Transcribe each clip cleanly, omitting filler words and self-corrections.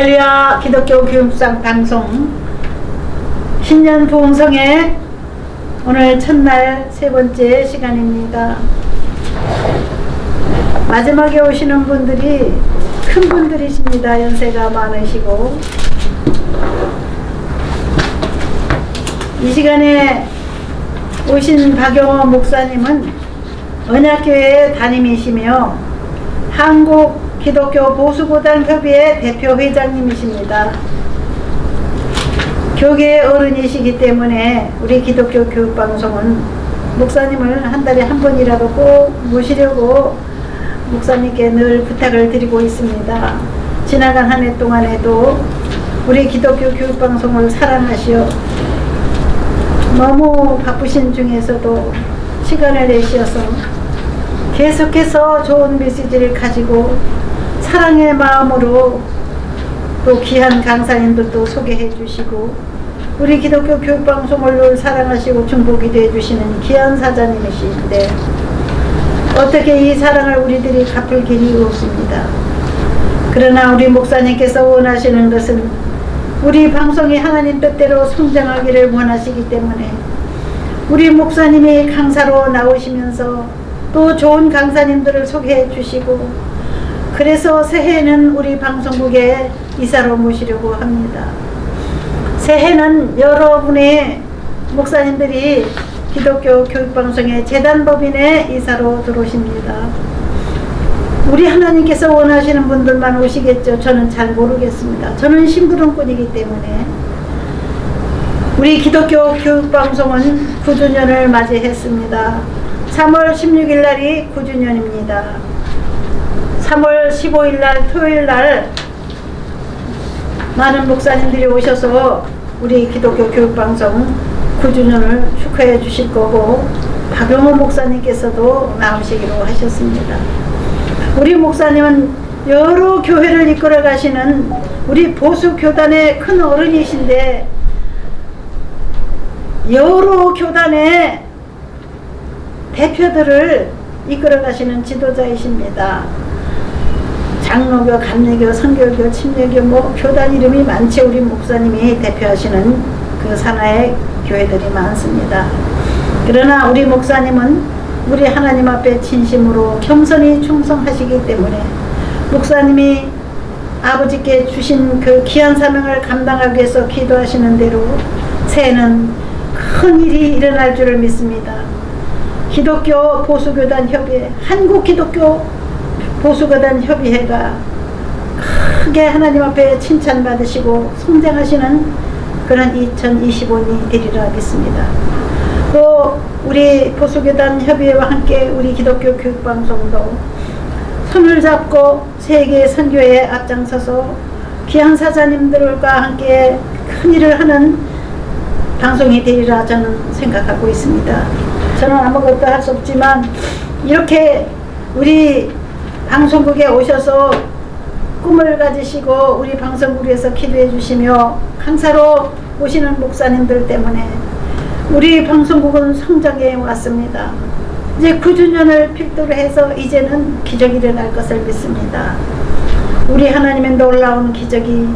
할렐루야. 기독교 교육상 방송 신년 부흥성의 오늘 첫날 세 번째 시간입니다. 마지막에 오시는 분들이 큰 분들이십니다. 연세가 많으시고, 이 시간에 오신 박영호 목사님은 언약교회 담임이시며 한국 기독교 보수고등협의회 대표 회장님이십니다. 교계 어른이시기 때문에 우리 기독교 교육방송은 목사님을 한 달에 한 번이라도 꼭 모시려고 목사님께 늘 부탁을 드리고 있습니다. 지나간 한 해 동안에도 우리 기독교 교육방송을 사랑하시어 너무 바쁘신 중에서도 시간을 내셔서 계속해서 좋은 메시지를 가지고 사랑의 마음으로 또 귀한 강사님들도 소개해 주시고 우리 기독교 교육방송을 늘 사랑하시고 중보기도 해주시는 귀한 사장님이신데 어떻게 이 사랑을 우리들이 갚을 길이 없습니다. 그러나 우리 목사님께서 원하시는 것은 우리 방송이 하나님 뜻대로 성장하기를 원하시기 때문에 우리 목사님이 강사로 나오시면서 또 좋은 강사님들을 소개해 주시고, 그래서 새해에는 우리 방송국에 이사로 모시려고 합니다. 새해는 여러분의 목사님들이 기독교 교육방송의 재단법인에 이사로 들어오십니다. 우리 하나님께서 원하시는 분들만 오시겠죠. 저는 잘 모르겠습니다. 저는 심부름꾼이기 때문에. 우리 기독교 교육방송은 9주년을 맞이했습니다. 3월 16일 날이 9주년입니다. 3월 15일 날 토요일 날 많은 목사님들이 오셔서 우리 기독교 교육방송 9주년을 축하해 주실 거고, 박영호 목사님께서도 나오시기로 하셨습니다. 우리 목사님은 여러 교회를 이끌어 가시는 우리 보수교단의 큰 어른이신데 여러 교단의 대표들을 이끌어 가시는 지도자이십니다. 장로교, 감리교, 선교교, 침례교, 뭐 교단 이름이 많지. 우리 목사님이 대표하시는 그 산하의 교회들이 많습니다. 그러나 우리 목사님은 우리 하나님 앞에 진심으로 겸손히 충성하시기 때문에 목사님이 아버지께 주신 그 귀한 사명을 감당하기 위해서 기도하시는 대로 새해는 큰 일이 일어날 줄을 믿습니다. 기독교 보수교단 협의회, 한국 기독교 보수교단 협의회가 크게 하나님 앞에 칭찬받으시고 성장하시는 그런 2025년이 되리라 믿습니다. 또 우리 보수교단 협의회와 함께 우리 기독교 교육방송도 손을 잡고 세계 선교에 앞장서서 귀한 사자님들과 함께 큰 일을 하는 방송이 되리라 저는 생각하고 있습니다. 저는 아무것도 할 수 없지만 이렇게 우리 방송국에 오셔서 꿈을 가지시고 우리 방송국에서 기도해 주시며 강사로 오시는 목사님들 때문에 우리 방송국은 성장해 왔습니다. 이제 9주년을 필두로 해서 이제는 기적이 일어날 것을 믿습니다. 우리 하나님의 놀라운 기적이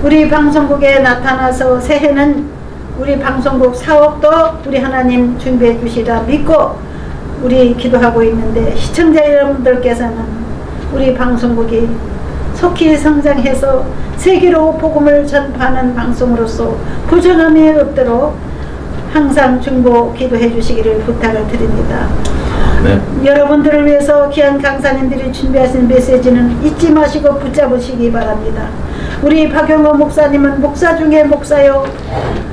우리 방송국에 나타나서 새해는 우리 방송국 사업도 우리 하나님 준비해 주시라 믿고 우리 기도하고 있는데, 시청자 여러분들께서는 우리 방송국이 속히 성장해서 세계로 복음을 전파하는 방송으로서 부정함이 없도록 항상 중보 기도해 주시기를 부탁을 드립니다. 네. 여러분들을 위해서 귀한 강사님들이 준비하신 메시지는 잊지 마시고 붙잡으시기 바랍니다. 우리 박영호 목사님은 목사 중에 목사요,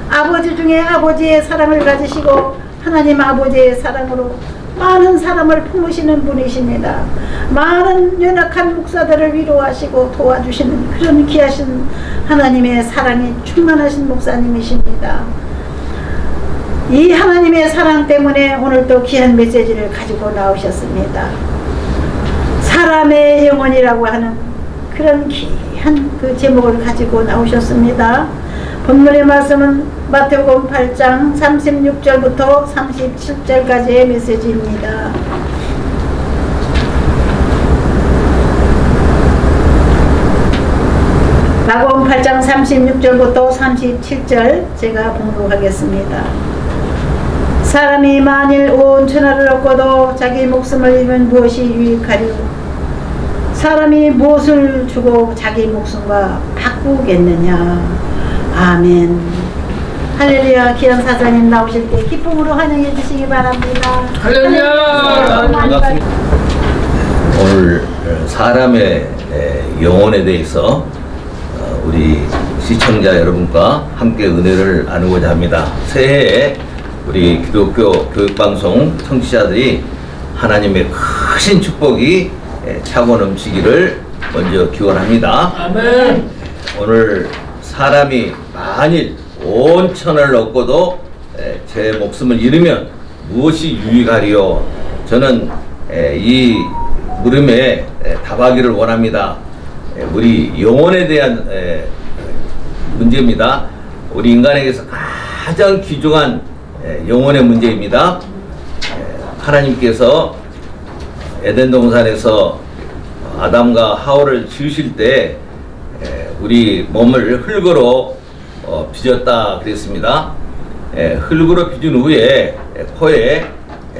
아버지 중에 아버지의 사랑을 가지시고 하나님 아버지의 사랑으로 많은 사람을 품으시는 분이십니다. 많은 연약한 목사들을 위로하시고 도와주시는 그런 귀하신 하나님의 사랑이 충만하신 목사님이십니다. 이 하나님의 사랑 때문에 오늘도 귀한 메시지를 가지고 나오셨습니다. 사람의 영혼이라고 하는 그런 귀한 그 제목을 가지고 나오셨습니다. 본문의 말씀은 마태복음 8장 36절부터 37절까지의 메시지입니다. 마가복음 8장 36절부터 37절 제가 봉독하겠습니다. 사람이 만일 온 천하를 얻고도 자기 목숨을 잃으면 무엇이 유익하리요? 사람이 무엇을 주고 자기 목숨과 바꾸겠느냐? 아멘. 할렐루야. 귀한 사장님 나오실 때 기쁨으로 환영해 주시기 바랍니다. 할렐루야. 반갑습니다. 오늘 사람의 영혼에 대해서 우리 시청자 여러분과 함께 은혜를 나누고자 합니다. 새해에 우리 기독교 교육방송 청취자들이 하나님의 크신 축복이 차고 넘치기를 먼저 기원합니다. 아멘. 오늘 사람이 만일 온 천하를 얻고도 제 목숨을 잃으면 무엇이 유익하리요? 저는 이 물음에 답하기를 원합니다. 우리 영혼에 대한 문제입니다. 우리 인간에게서 가장 귀중한 영혼의 문제입니다. 하나님께서 에덴 동산에서 아담과 하와를 지으실 때 우리 몸을 흙으로 빚었다 그랬습니다. 흙으로 빚은 후에 코에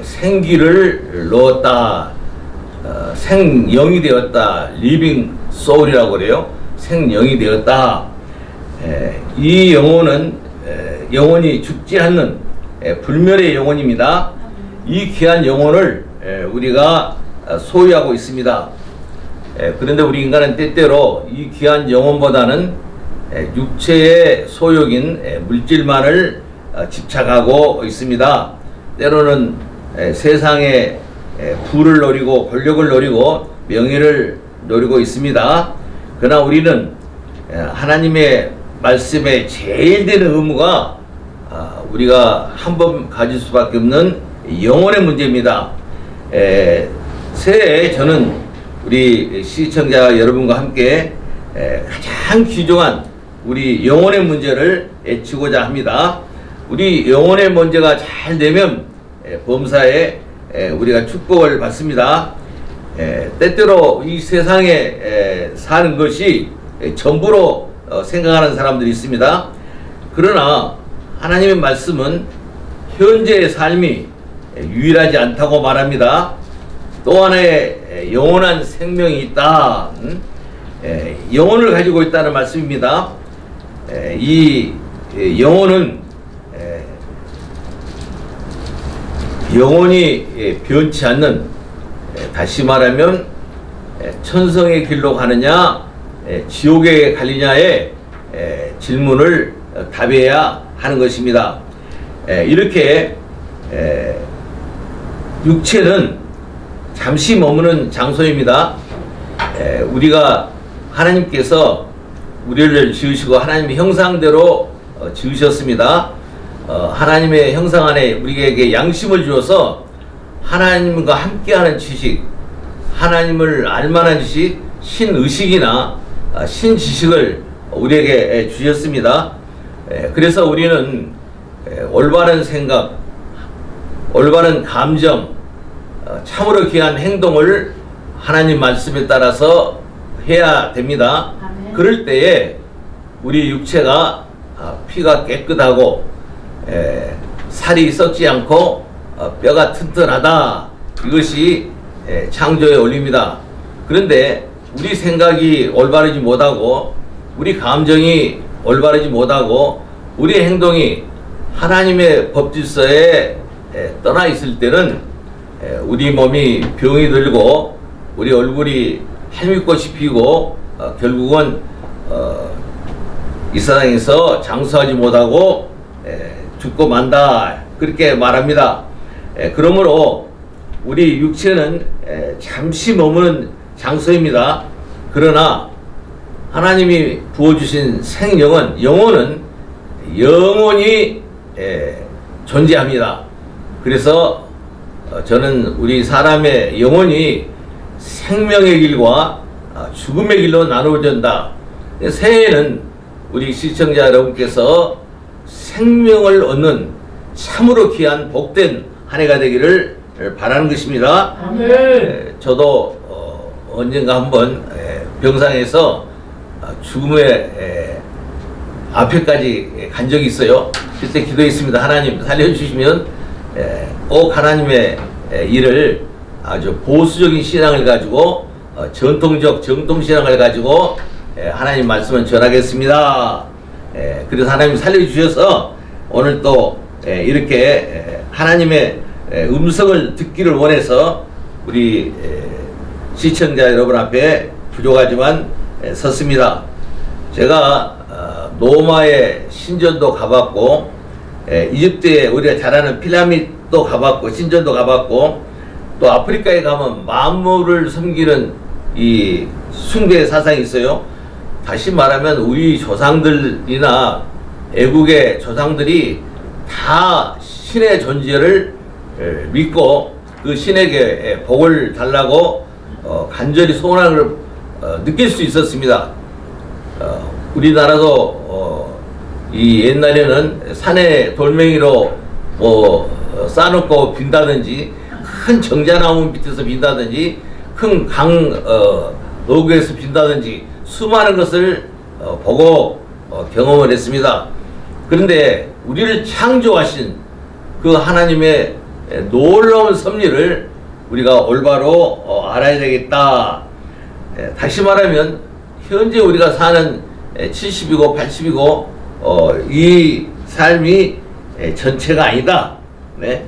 생기를 넣었다. 생영이 되었다. 리빙 소울이라고 그래요. 생영이 되었다. 이 영혼은 영혼이 죽지 않는 불멸의 영혼입니다. 이 귀한 영혼을 우리가 소유하고 있습니다. 그런데 우리 인간은 때때로 이 귀한 영혼보다는 육체의 소욕인 물질만을 집착하고 있습니다. 때로는 세상의 부를 노리고 권력을 노리고 명예를 노리고 있습니다. 그러나 우리는 하나님의 말씀에 제일 되는 의무가 우리가 한 번 가질 수밖에 없는 영혼의 문제입니다. 새해에 저는 우리 시청자 여러분과 함께 가장 귀중한 우리 영혼의 문제를 애치고자 합니다. 우리 영혼의 문제가 잘 되면 범사에 우리가 축복을 받습니다. 때때로 이 세상에 사는 것이 전부로 생각하는 사람들이 있습니다. 그러나 하나님의 말씀은 현재의 삶이 유일하지 않다고 말합니다. 또 하나의 영원한 생명이 있다. 영혼을 가지고 있다는 말씀입니다. 이 영혼은 영원히 변치 않는, 다시 말하면 천성의 길로 가느냐 지옥에 갈리냐의 질문을 답해야 하는 것입니다. 이렇게 육체는 잠시 머무는 장소입니다. 우리가 하나님께서 우리를 지으시고 하나님의 형상대로 지으셨습니다. 하나님의 형상 안에 우리에게 양심을 주어서 하나님과 함께하는 지식, 하나님을 알만한 지식, 신의식이나 신지식을 우리에게 주셨습니다. 그래서 우리는 올바른 생각, 올바른 감정, 참으로 귀한 행동을 하나님 말씀에 따라서 해야 됩니다. 아멘. 그럴 때에 우리 육체가 피가 깨끗하고 살이 썩지 않고 뼈가 튼튼하다. 이것이 창조의 원리입니다. 그런데 우리 생각이 올바르지 못하고 우리 감정이 올바르지 못하고 우리의 행동이 하나님의 법질서에 떠나 있을 때는 우리 몸이 병이 들고 우리 얼굴이 헬미꽃이 피고 결국은 이 세상에서 장수하지 못하고 죽고 만다, 그렇게 말합니다. 그러므로 우리 육체는 잠시 머무는 장소입니다. 그러나 하나님이 부어주신 생명은, 영혼은 영원히 존재합니다. 그래서 저는 우리 사람의 영혼이 생명의 길과 죽음의 길로 나누어진다. 새해에는 우리 시청자 여러분께서 생명을 얻는 참으로 귀한 복된 한 해가 되기를 바라는 것입니다. 아멘. 저도 언젠가 한번 병상에서 죽음의 앞에까지 간 적이 있어요. 그때 기도했습니다. 하나님 살려주시면 꼭 하나님의 일을 아주 보수적인 신앙을 가지고 전통적 정통신앙을 가지고 하나님 말씀을 전하겠습니다. 그래서 하나님 살려주셔서 오늘 또 이렇게 하나님의 음성을 듣기를 원해서 우리 시청자 여러분 앞에 부족하지만 섰습니다. 제가 로마의 신전도 가봤고 이집트에 우리가 잘 아는 피라미드도 가봤고 신전도 가봤고 또 아프리카에 가면 만물을 섬기는 이 숭배 사상이 있어요. 다시 말하면 우리 조상들이나 애국의 조상들이 다 신의 존재를 믿고 그 신에게 복을 달라고 간절히 소원하는 걸 느낄 수 있었습니다. 우리나라도 이 옛날에는 산에 돌멩이로 쌓아놓고 빈다든지 큰 정자나무 밑에서 빈다든지 큰 강 어구에서 빈다든지 수많은 것을 보고 경험을 했습니다. 그런데 우리를 창조하신 그 하나님의 놀라운 섭리를 우리가 올바로 알아야 되겠다. 다시 말하면 현재 우리가 사는 70이고 80이고 이 삶이 전체가 아니다. 네?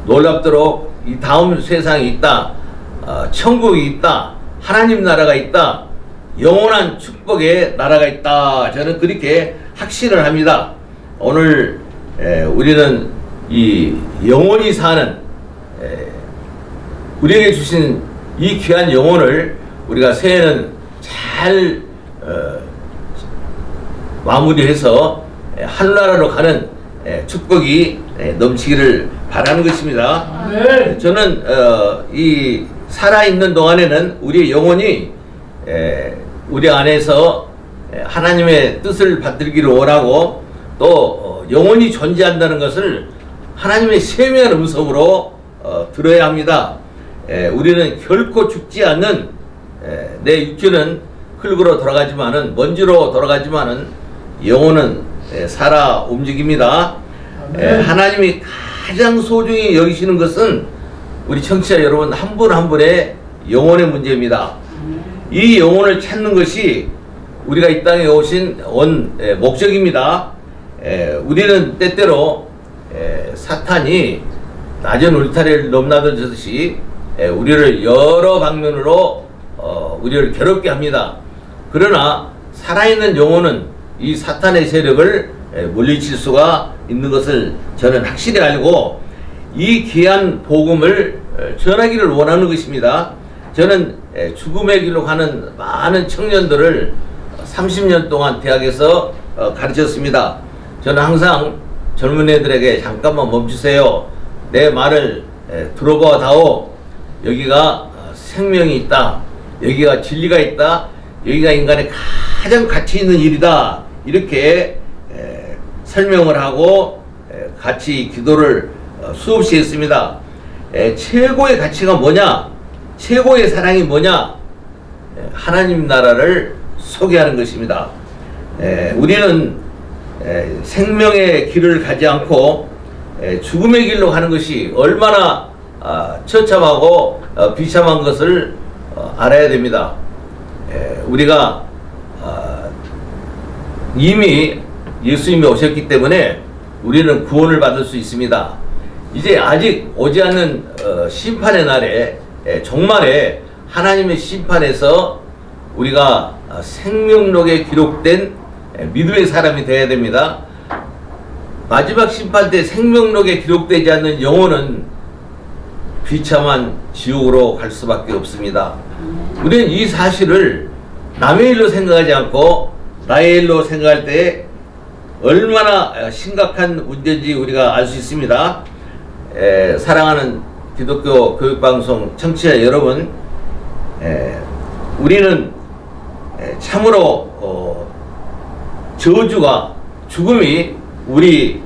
놀랍도록 이 다음 세상이 있다. 천국이 있다. 하나님 나라가 있다. 영원한 축복의 나라가 있다. 저는 그렇게 확신을 합니다. 오늘 우리는 이 영원히 사는 우리에게 주신 이 귀한 영혼을 우리가 새해는 잘 마무리해서 하늘나라로 가는 축복이 넘치기를 바라는 것입니다. 네. 저는 이 살아있는 동안에는 우리의 영혼이 우리 안에서 하나님의 뜻을 받들기를 원하고 또 영혼이 존재한다는 것을 하나님의 세미한 음성으로 들어야 합니다. 우리는 결코 죽지 않는 내 육체는 흙으로 돌아가지만은 먼지로 돌아가지만은 영혼은 살아 움직입니다. 하나님이 가장 소중히 여기시는 것은 우리 청취자 여러분 한 분 한 분의 영혼의 문제입니다. 이 영혼을 찾는 것이 우리가 이 땅에 오신 원 목적입니다. 우리는 때때로 사탄이 낮은 울타리를 넘나들듯이 우리를 여러 방면으로 우리를 괴롭게 합니다. 그러나 살아있는 영혼은 이 사탄의 세력을 물리칠 수가 있는 것을 저는 확실히 알고 이 귀한 복음을 전하기를 원하는 것입니다. 저는 죽음의 길로 가는 많은 청년들을 30년 동안 대학에서 가르쳤습니다. 저는 항상 젊은 애들에게 잠깐만 멈추세요. 내 말을 들어봐 다오. 여기가 생명이 있다. 여기가 진리가 있다. 여기가 인간의 가장 가치 있는 일이다. 이렇게 설명을 하고 같이 기도를 수없이 했습니다. 최고의 가치가 뭐냐? 최고의 사랑이 뭐냐? 하나님 나라를 소개하는 것입니다. 우리는 생명의 길을 가지 않고 죽음의 길로 가는 것이 얼마나 처참하고 비참한 것을 알아야 됩니다. 우리가 이미 예수님이 오셨기 때문에 우리는 구원을 받을 수 있습니다. 이제 아직 오지 않는 심판의 날에 종말에 하나님의 심판에서 우리가 생명록에 기록된 믿음의 사람이 되어야 됩니다. 마지막 심판 때 생명록에 기록되지 않는 영혼은 비참한 지옥으로 갈 수밖에 없습니다. 우리는 이 사실을 남의 일로 생각하지 않고 나의 일로 생각할 때 얼마나 심각한 문제인지 우리가 알 수 있습니다. 사랑하는 기독교 교육방송 청취자 여러분, 우리는 참으로 저주가 죽음이 우리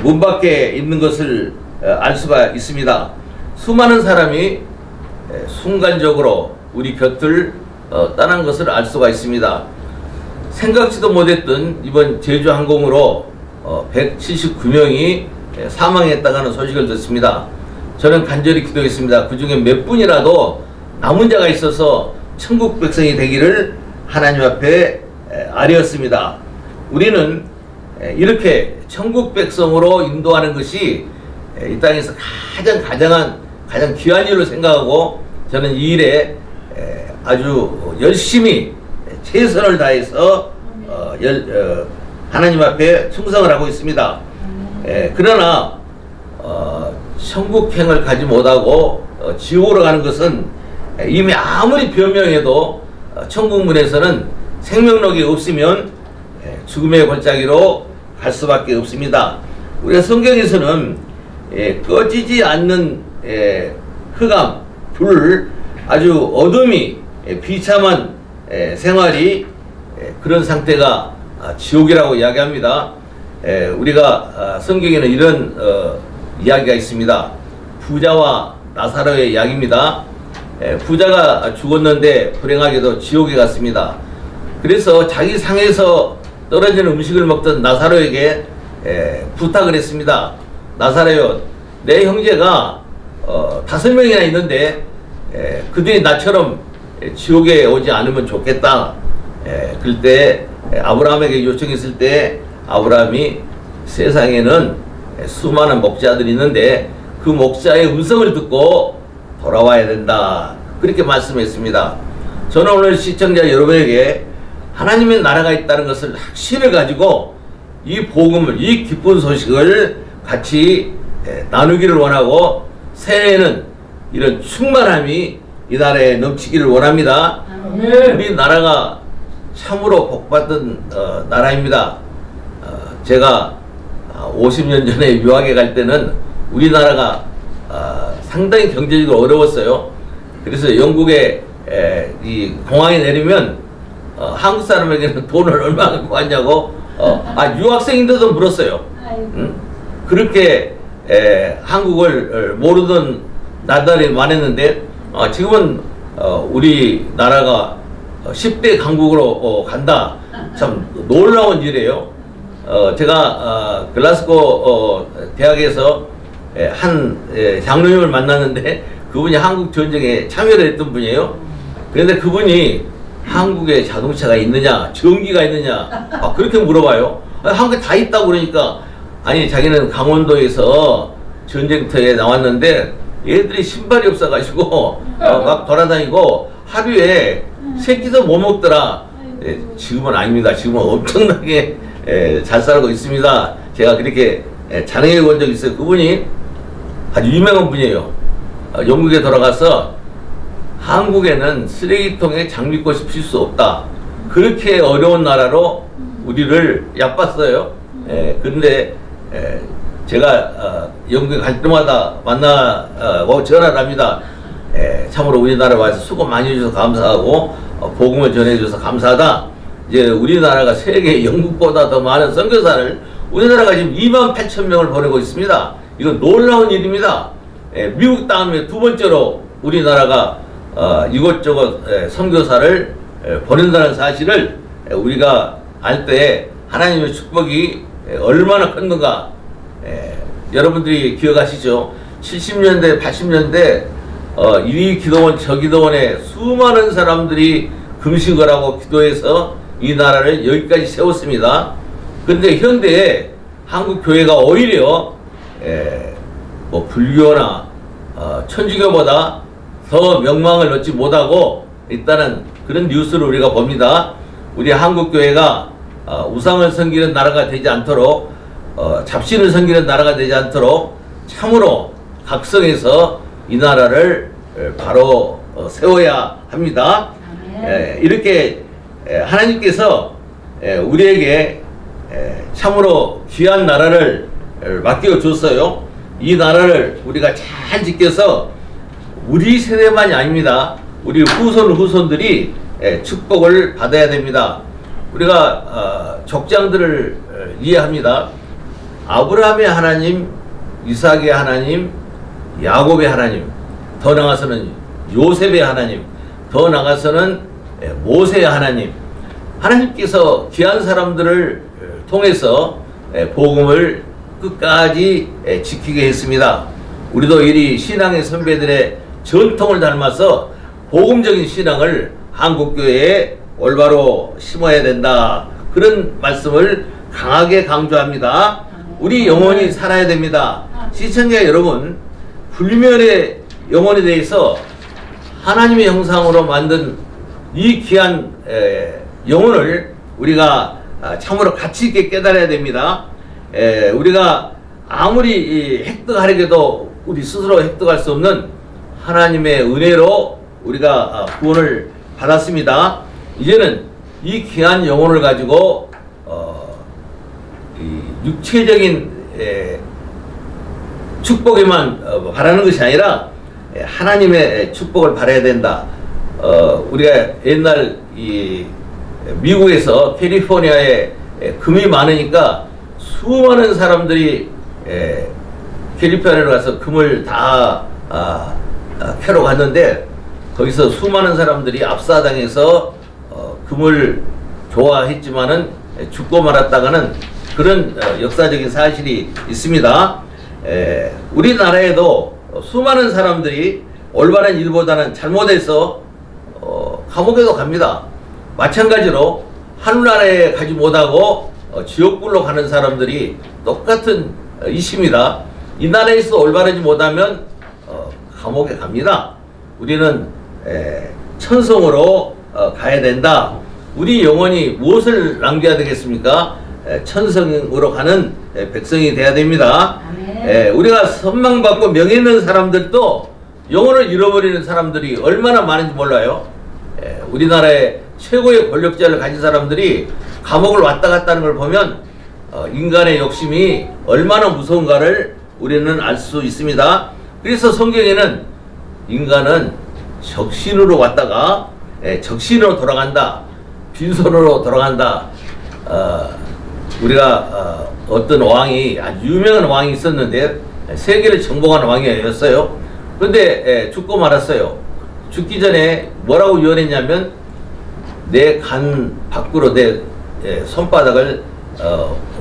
문 밖에 있는 것을 알 수가 있습니다. 수많은 사람이 순간적으로 우리 곁을 떠난 것을 알 수가 있습니다. 생각지도 못했던 이번 제주항공으로 179명이 사망했다고 하는 소식을 듣습니다. 저는 간절히 기도했습니다. 그 중에 몇 분이라도 남은 자가 있어서 천국 백성이 되기를 하나님 앞에 아뢰었습니다. 우리는 이렇게 천국 백성으로 인도하는 것이 이 땅에서 가장 귀한 일로 생각하고 저는 이 일에 아주 열심히 최선을 다해서 하나님 앞에 충성을 하고 있습니다. 그러나 천국행을 가지 못하고 지옥으로 가는 것은 이미 아무리 변명해도 천국문에서는 생명력이 없으면 죽음의 골짜기로 갈 수밖에 없습니다. 우리가 성경에서는 꺼지지 않는 흑암, 불, 아주 어둠이 비참한 생활이 그런 상태가 지옥이라고 이야기합니다. 우리가 성경에는 이런 이야기가 있습니다. 부자와 나사로의 이야기입니다. 부자가 죽었는데 불행하게도 지옥에 갔습니다. 그래서 자기 상에서 떨어지는 음식을 먹던 나사로에게 부탁을 했습니다. 나사로요, 내 형제가 5명이나 있는데 그들이 나처럼 지옥에 오지 않으면 좋겠다. 그럴 때 아브라함에게 요청했을 때 아브라함이 세상에는 수많은 목자들이 있는데 그 목자의 음성을 듣고 돌아와야 된다. 그렇게 말씀했습니다. 저는 오늘 시청자 여러분에게 하나님의 나라가 있다는 것을 확신을 가지고 이 복음을, 이 기쁜 소식을 같이 나누기를 원하고 새해에는 이런 충만함이 이 나라에 넘치기를 원합니다. 우리나라가 참으로 복받은 나라입니다. 제가 50년 전에 유학에 갈 때는 우리나라가 상당히 경제적으로 어려웠어요. 그래서 영국에 이 공항에 내리면 한국 사람에게는 돈을 얼마 갖고 왔냐고 유학생인데도 물었어요. 그렇게 한국을 모르던 나날이 많았는데 지금은 우리나라가 10대 강국으로 간다. 참 놀라운 일이에요. 제가 글라스고 대학에서 한 장로님을 만났는데 그분이 한국 전쟁에 참여를 했던 분이에요. 그런데 그분이 한국에 자동차가 있느냐, 전기가 있느냐, 그렇게 물어봐요. 한국에 다 있다고 그러니까, 아니 자기는 강원도에서 전쟁터에 나왔는데 얘들이 신발이 없어가지고 막 돌아다니고 하루에 세 끼도 못 먹더라. 지금은 아닙니다. 지금은 엄청나게 잘 살고 있습니다. 제가 그렇게 자랑해 본 적이 있어요. 그분이 아주 유명한 분이에요. 영국에 돌아가서 한국에는 쓰레기통에 장미꽃이 필 수 없다. 그렇게 어려운 나라로 우리를 얕봤어요. 그런데 제가 영국에 갈 때마다 만나고 전화를 합니다. 참으로 우리나라에 와서 수고 많이 해주셔서 감사하고 복음을 전해주셔서 감사하다. 이제 우리나라가 세계 영국보다 더 많은 선교사를 우리나라가 지금 28,000명을 보내고 있습니다. 이건 놀라운 일입니다. 미국 다음에 두 번째로 우리나라가 이곳저곳 선교사를 보낸다는 사실을 우리가 알 때 하나님의 축복이 얼마나 컸는가 여러분들이 기억하시죠? 70년대 80년대 이 기도원 저 기도원에 수많은 사람들이 금식을 하고 기도해서 이 나라를 여기까지 세웠습니다. 그런데 현대에 한국 교회가 오히려 뭐 불교나 천주교보다 더 명망을 얻지 못하고 있다는 그런 뉴스를 우리가 봅니다. 우리 한국 교회가 우상을 섬기는 나라가 되지 않도록 잡신을 섬기는 나라가 되지 않도록 참으로 각성해서 이 나라를 바로 세워야 합니다. 이렇게 하나님께서 우리에게 참으로 귀한 나라를 맡겨줬어요. 이 나라를 우리가 잘 지켜서 우리 세대만이 아닙니다. 우리 후손들이 축복을 받아야 됩니다. 우리가 족장들을 이해합니다. 아브라함의 하나님, 이삭의 하나님, 야곱의 하나님, 더 나아가서는 요셉의 하나님, 더 나아가서는 모세의 하나님, 하나님께서 귀한 사람들을 통해서 복음을 끝까지 지키게 했습니다. 우리도 이리 신앙의 선배들의 전통을 닮아서 복음적인 신앙을 한국교회에 올바로 심어야 된다. 그런 말씀을 강하게 강조합니다. 우리 영혼이 살아야 됩니다. 시청자 여러분, 불멸의 영혼에 대해서 하나님의 형상으로 만든 이 귀한 영혼을 우리가 참으로 가치 있게 깨달아야 됩니다. 우리가 아무리 획득하려고 해도 우리 스스로 획득할 수 없는 하나님의 은혜로 우리가 구원을 받았습니다. 이제는 이 귀한 영혼을 가지고 이 육체적인 축복에만 바라는 것이 아니라 하나님의 축복을 바라야 된다. 우리가 옛날 이 미국에서 캘리포니아에 금이 많으니까 수많은 사람들이 캘리포니아로 가서 금을 다 캐러 갔는데, 거기서 수많은 사람들이 압사당해서 금을 좋아했지만은 죽고 말았다가는 그런 역사적인 사실이 있습니다. 우리나라에도 수많은 사람들이 올바른 일보다는 잘못해서 감옥에도 갑니다. 마찬가지로 하늘나라에 가지 못하고 지옥불로 가는 사람들이 똑같은 이십니다. 이 나라에서 올바르지 못하면 감옥에 갑니다. 우리는 천성으로 가야 된다. 우리 영혼이 무엇을 남겨야 되겠습니까? 천성으로 가는 백성이 돼야 됩니다. 우리가 선망받고 명예 있는 사람들도 영혼을 잃어버리는 사람들이 얼마나 많은지 몰라요. 우리나라의 최고의 권력자를 가진 사람들이 감옥을 왔다 갔다 하는 걸 보면 인간의 욕심이 얼마나 무서운가를 우리는 알 수 있습니다. 그래서 성경에는 인간은 적신으로 왔다가 적신으로 돌아간다, 빈손으로 돌아간다. 우리가 어떤 왕이, 아주 유명한 왕이 있었는데 세계를 정복한 왕이었어요. 그런데 죽고 말았어요. 죽기 전에 뭐라고 유언했냐면, 내 간 밖으로 내 손바닥을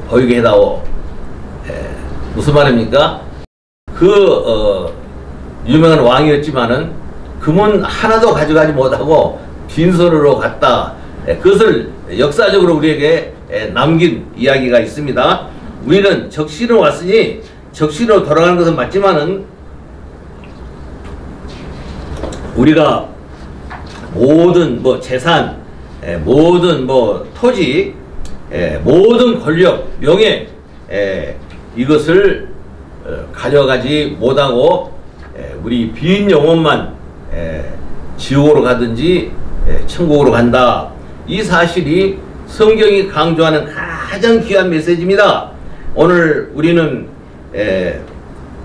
보이게 해다오. 무슨 말입니까? 유명한 왕이었지만은 금은 하나도 가져가지 못하고 빈손으로 갔다. 그것을 역사적으로 우리에게 남긴 이야기가 있습니다. 우리는 적신으로 왔으니 적신으로 돌아가는 것은 맞지만은, 우리가 모든 재산, 모든 토지, 모든 권력, 명예, 이것을 가져가지 못하고 우리 빈 영혼만 지옥으로 가든지 천국으로 간다. 이 사실이 성경이 강조하는 가장 귀한 메시지입니다. 오늘 우리는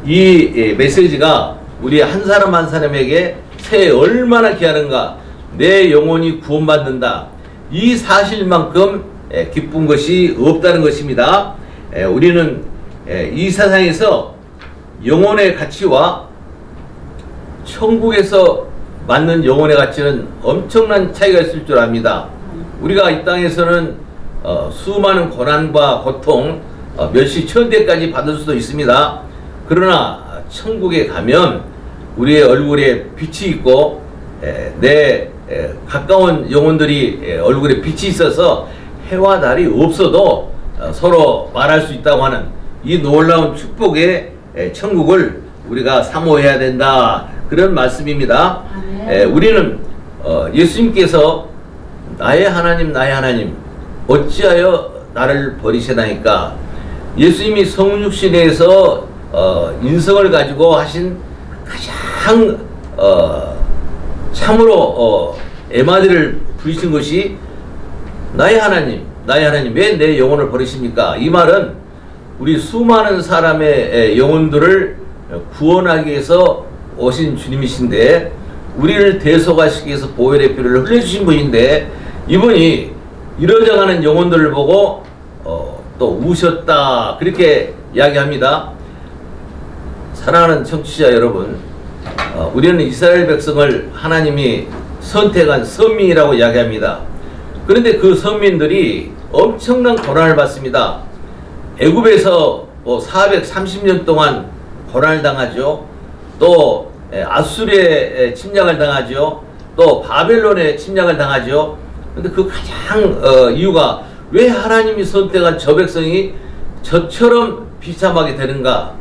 이 메시지가 우리 한 사람 한 사람에게 새해 얼마나 귀하는가, 내 영혼이 구원받는다, 이 사실만큼 기쁜 것이 없다는 것입니다. 우리는 이 세상에서 영혼의 가치와 천국에서 맞는 영혼의 가치는 엄청난 차이가 있을 줄 압니다. 우리가 이 땅에서는 수많은 고난과 고통, 멸시 천대까지 받을 수도 있습니다. 그러나 천국에 가면 우리의 얼굴에 빛이 있고 내 가까운 영혼들이 얼굴에 빛이 있어서 해와 달이 없어도 서로 말할 수 있다고 하는 이 놀라운 축복의 천국을 우리가 사모해야 된다, 그런 말씀입니다. 우리는 예수님께서 나의 하나님 나의 하나님 어찌하여 나를 버리시나이까, 예수님이 성육신에서 인성을 가지고 하신 가장 참으로 애마디를 부리신 것이 나의 하나님 왜 내 영혼을 버리십니까? 이 말은 우리 수많은 사람의 영혼들을 구원하기 위해서 오신 주님이신데, 우리를 대속하시기 위해서 보혈의 피를 흘려주신 분인데, 이분이 이러져가는 영혼들을 보고 또 우셨다, 그렇게 이야기합니다. 사랑하는 청취자 여러분, 우리는 이스라엘 백성을 하나님이 선택한 선민이라고 이야기합니다. 그런데 그 선민들이 엄청난 고난을 받습니다. 애굽에서 430년 동안 고난을 당하죠. 또 아수르의 침략을 당하죠. 또 바벨론의 침략을 당하죠. 근데 그 가장 이유가 왜 하나님이 선택한 저 백성이 저처럼 비참하게 되는가?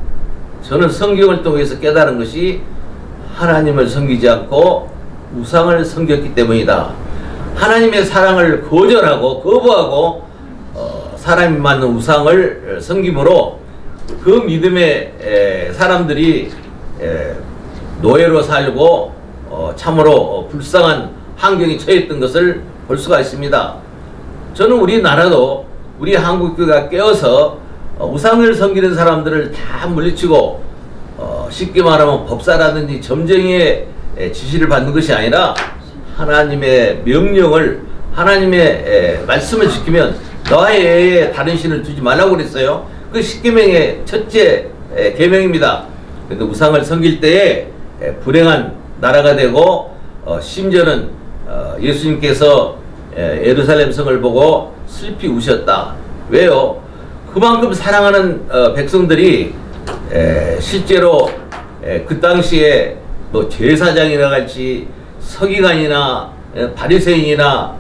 저는 성경을 통해서 깨달은 것이 하나님을 섬기지 않고 우상을 섬겼기 때문이다. 하나님의 사랑을 거부하고 사람이 만든 우상을 섬김으로 그 믿음의 사람들이 노예로 살고 참으로 불쌍한 환경에 처했던 것을 볼 수가 있습니다. 저는 우리나라도 우리 한국교회가 깨어서 우상을 섬기는 사람들을 다 물리치고 쉽게 말하면 법사라든지 점쟁이의 지시를 받는 것이 아니라 하나님의 명령을, 하나님의 말씀을 지키면 너와 외에 다른 신을 두지 말라고 그랬어요. 그 10계명의 첫째 계명입니다. 그런데 우상을 섬길 때에 불행한 나라가 되고 심지어는 예수님께서 예루살렘 성을 보고 슬피 우셨다. 왜요? 그만큼 사랑하는 백성들이 실제로 그 당시에 뭐 제사장이나 같이 서기관이나 바리새인이나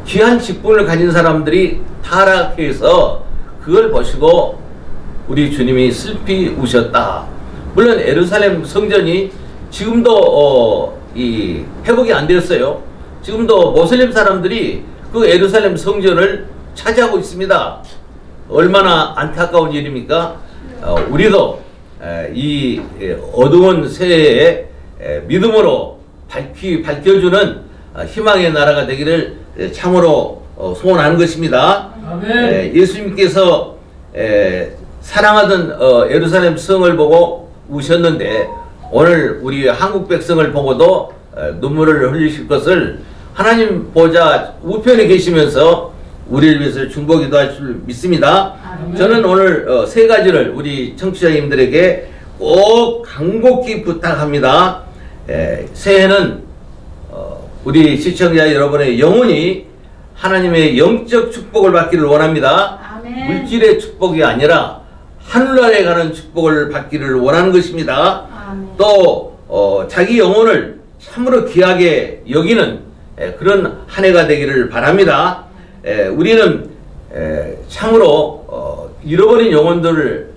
귀한 직분을 가진 사람들이 타락해서 그걸 보시고 우리 주님이 슬피 우셨다. 물론 예루살렘 성전이 지금도 이 회복이 안 되었어요. 지금도 모슬림 사람들이 그 예루살렘 성전을 차지하고 있습니다. 얼마나 안타까운 일입니까? 우리도 이 어두운 새해에 믿음으로 밝혀주는 희망의 나라가 되기를 참으로 소원하는 것입니다. 예수님께서 사랑하던 예루살렘 성을 보고 우셨는데 오늘 우리 한국 백성을 보고도 눈물을 흘리실 것을 하나님 보좌 우편에 계시면서 우리를 위해서 중보기도 할 줄 믿습니다. 저는 오늘 세 가지를 우리 청취자님들에게 꼭 간곡히 부탁합니다. 새해는 우리 시청자 여러분의 영혼이 하나님의 영적 축복을 받기를 원합니다. 아멘. 물질의 축복이 아니라 하늘나라에 가는 축복을 받기를 원하는 것입니다. 아멘. 또 자기 영혼을 참으로 귀하게 여기는 그런 한 해가 되기를 바랍니다. 우리는 참으로 잃어버린 영혼들을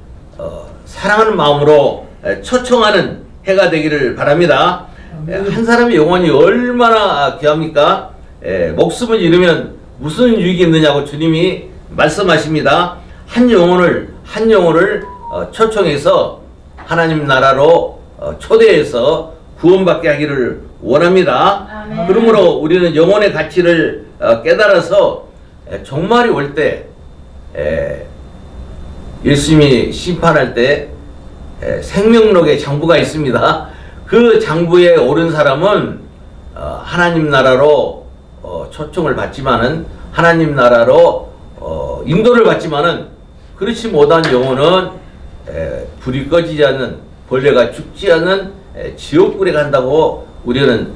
사랑하는 마음으로 초청하는 해가 되기를 바랍니다. 한 사람의 영혼이 얼마나 귀합니까? 목숨을 잃으면 무슨 유익이 있느냐고 주님이 말씀하십니다. 한 영혼을 초청해서 하나님 나라로 초대해서 구원받게 하기를 원합니다. 아멘. 그러므로 우리는 영혼의 가치를 깨달아서 종말이 올 때 예수님이 심판할 때 생명록의 장부가 있습니다. 그 장부에 오른 사람은 하나님 나라로 초청을 받지만은 하나님 나라로 인도를 받지만은 그렇지 못한 영혼은 불이 꺼지지 않는, 벌레가 죽지 않는 지옥불에 간다고 우리는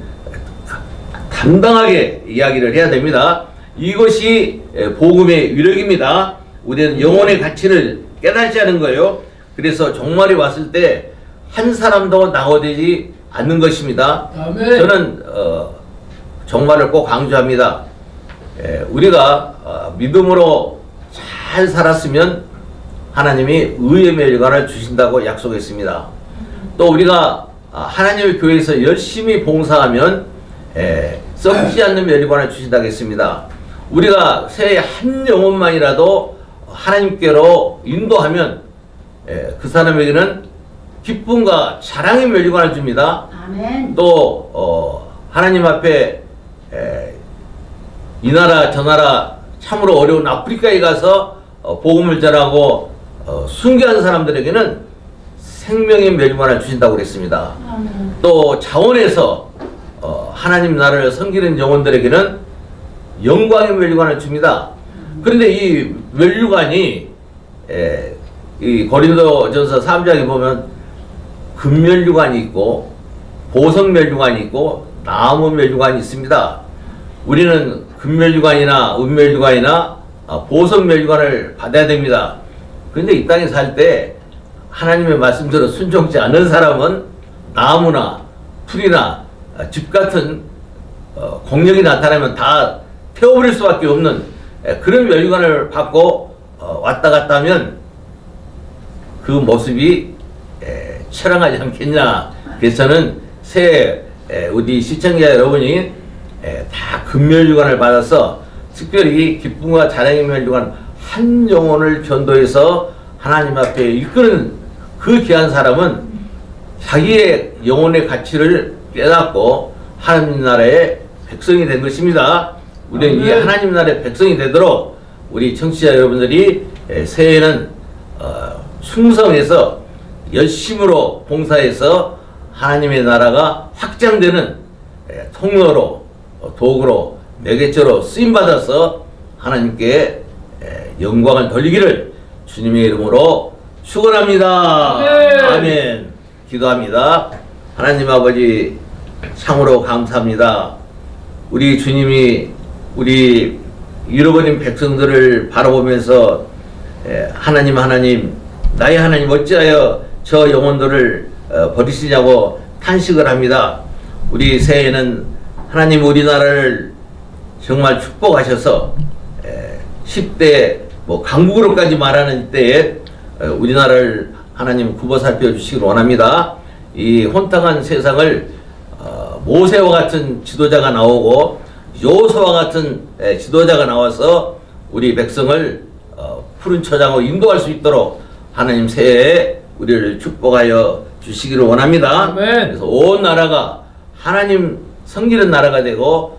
담당하게 이야기를 해야 됩니다. 이것이 복음의 위력입니다. 우리는 영혼의 가치를 깨닫지 않은 거예요. 그래서 종말이 왔을 때 한 사람도 낙오되지 않는 것입니다. 아멘. 저는 종말을 꼭 강조합니다. 우리가 믿음으로 잘 살았으면 하나님이 의의 멸관을 주신다고 약속했습니다. 또 우리가 하나님의 교회에서 열심히 봉사하면 썩지 않는 멸관을 주신다고 했습니다. 우리가 새해 한 영혼만이라도 하나님께로 인도하면 그 사람에게는 기쁨과 자랑의 멸관을 줍니다. 아멘. 또 하나님 앞에 이 나라 저 나라 참으로 어려운 아프리카에 가서 복음을 전하고 순교한 사람들에게는 생명의 멸관을 주신다고 그랬습니다. 아멘. 또 자원에서 하나님 나라를 섬기는 영혼들에게는 영광의 멸관을 줍니다. 그런데 이 멸관이 이 고린도전서 3장에 보면 금멸관이 있고 보석멸관이 있고 나무멸관이 있습니다. 우리는 금멸류관이나 은멸류관이나 보석멸류관을 받아야 됩니다. 그런데 이 땅에 살 때 하나님의 말씀대로 순종치 않는 사람은 나무나 풀이나 집 같은 공력이 나타나면 다 태워버릴 수밖에 없는 그런 멸류관을 받고 왔다 갔다 하면 그 모습이 처량하지 않겠냐. 그래서 저는 새해 우리 시청자 여러분이 다 금멸류관을 받아서 특별히 기쁨과 자랑의 멸류관 한 영혼을 전도해서 하나님 앞에 이끄는 그 귀한 사람은 자기의 영혼의 가치를 깨닫고 하나님 나라의 백성이 된 것입니다. 우리는 이 하나님 나라의 백성이 되도록 우리 청취자 여러분들이 새해에는 충성해서 열심으로 봉사해서 하나님의 나라가 확장되는 통로로 도구로 매개체로 쓰임받아서 하나님께 영광을 돌리기를 주님의 이름으로 축원합니다. 아멘. 기도합니다. 하나님 아버지 참으로 감사합니다. 우리 주님이 우리 잃어버린 백성들을 바라보면서 하나님 나의 하나님 어찌하여 저 영혼들을 버리시냐고 탄식을 합니다. 우리 새해에는 하나님 우리나라를 정말 축복하셔서 10대 강국으로까지 말하는 때에 우리나라를 하나님 굽어 살펴주시길 원합니다. 이 혼탁한 세상을 모세와 같은 지도자가 나오고 요소와 같은 지도자가 나와서 우리 백성을 푸른 초장으로 인도할 수 있도록 하나님 새해에 우리를 축복하여 주시기를 원합니다. 아멘. 그래서 온 나라가 하나님 섬기는 나라가 되고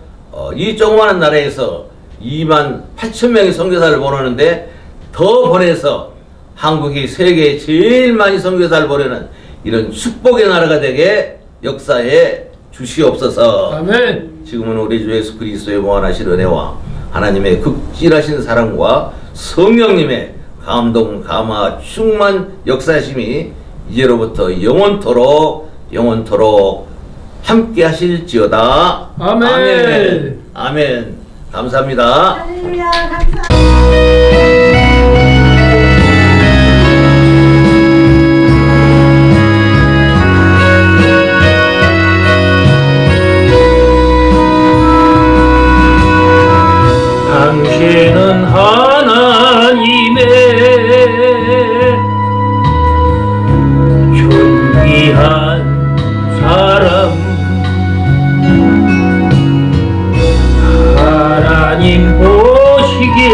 이 조그마한 나라에서 28,000명의 선교사를 보내는데 더 보내서 한국이 세계에 제일 많이 선교사를 보내는 이런 축복의 나라가 되게 역사에 주시옵소서. 아멘. 지금은 우리 주 예수 그리스도의 무한하신 은혜와 하나님의 극진하신 사랑과 성령님의 감동, 감화, 충만 역사심이 이제로부터 영원토록 함께 하실지어다. 아멘. 아멘. 아멘. 감사합니다. 할렐루야. 감사합니다. 당신은 하나님의 존귀한 사람, 하나님 보시기에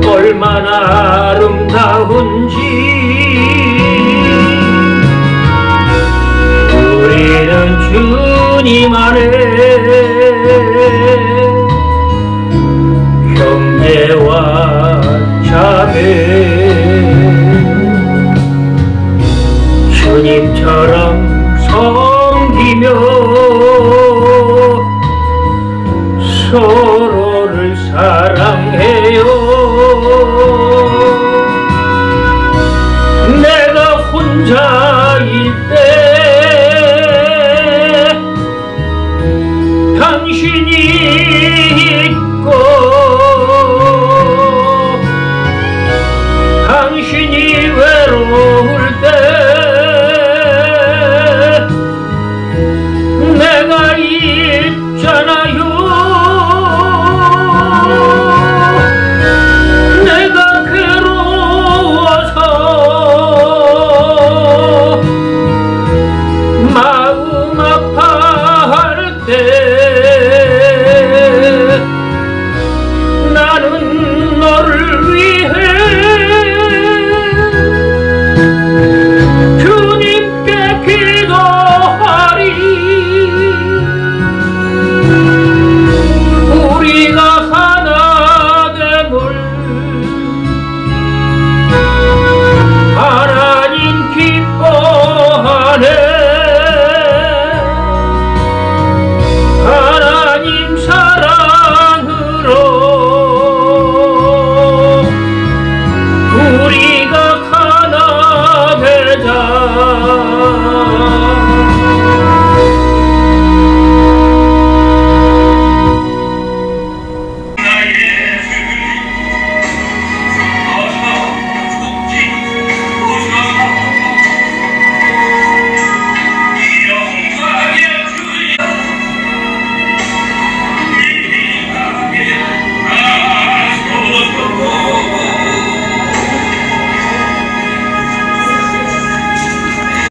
얼마나 아름다운지 우리는 주님 안에 형제와 자매 주님처럼 섬기며